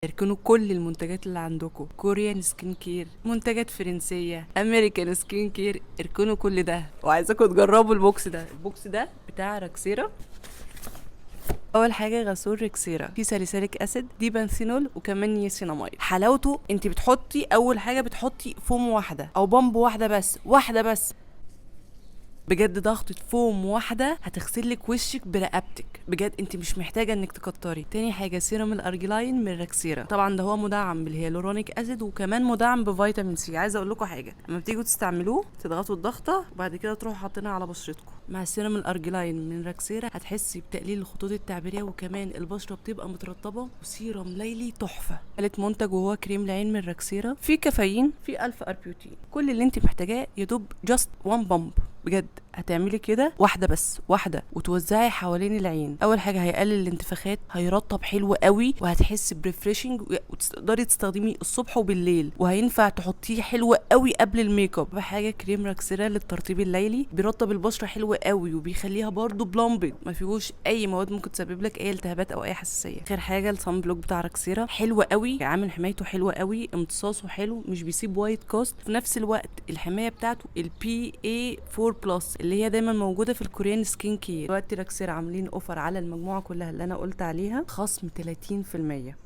اركنوا كل المنتجات اللي عندكم، كوريان سكين كير، منتجات فرنسيه، امريكان سكين كير، اركنوا كل ده وعايزاكم تجربوا البوكس ده بتاع راكسيرا. اول حاجه غسول ريكسيرا فيه ساليسيليك اسيد، دي بنسينول، وكمان نياسيناميد. حلاوته انت بتحطي اول حاجه بتحطي فوم واحده او بامب واحده بس بجد. ضغطة فوم واحدة هتغسلك وشك برقبتك، بجد انت مش محتاجة انك تكتري. تاني حاجة سيرم الارجيلاين من راكسيرا، طبعا ده هو مدعم بالهيالورونيك اسيد وكمان مدعم بفيتامين سي. عايزة اقول لكم حاجة، لما بتيجوا تستعملوه تضغطوا الضغطة وبعد كده تروحوا حاطينها على بشرتكم مع سيرم الارجيلاين من راكسيرا، هتحسي بتقليل الخطوط التعبيرية وكمان البشرة بتبقى مترطبة. وسيرم ليلي تحفة. ثالث منتج وهو كريم العين من راكسيرا، فيه كافيين، فيه الفا اربيوتين. كل اللي انت محتاجاه يدوب جاست وان بامب. بجد هتعملي كده واحده وتوزعي حوالين العين. اول حاجه هيقلل الانتفاخات، هيرطب حلو قوي، وهتحسي بريفريشنج وتقدري تستخدميه الصبح وبالليل، وهينفع تحطيه حلو قوي قبل الميك اب. بحاجه كريم راكسيرا للترطيب الليلي، بيرطب البشره حلو قوي وبيخليها برضو بلومبد، ما فيهوش اي مواد ممكن تسبب لك اي التهابات او اي حساسيه. اخر حاجه الصن بلوك بتاع راكسيرا، حلو قوي، عامل حمايته حلوه قوي، امتصاصه حلو، مش بيسيب وايت كاست، في نفس الوقت الحمايه بتاعته البي اي 4 بلس اللي هي دايما موجوده في الكوريان سكين كير. دلوقتي راكسيرا عاملين اوفر على المجموعه كلها اللي انا قلت عليها، خصم 30%.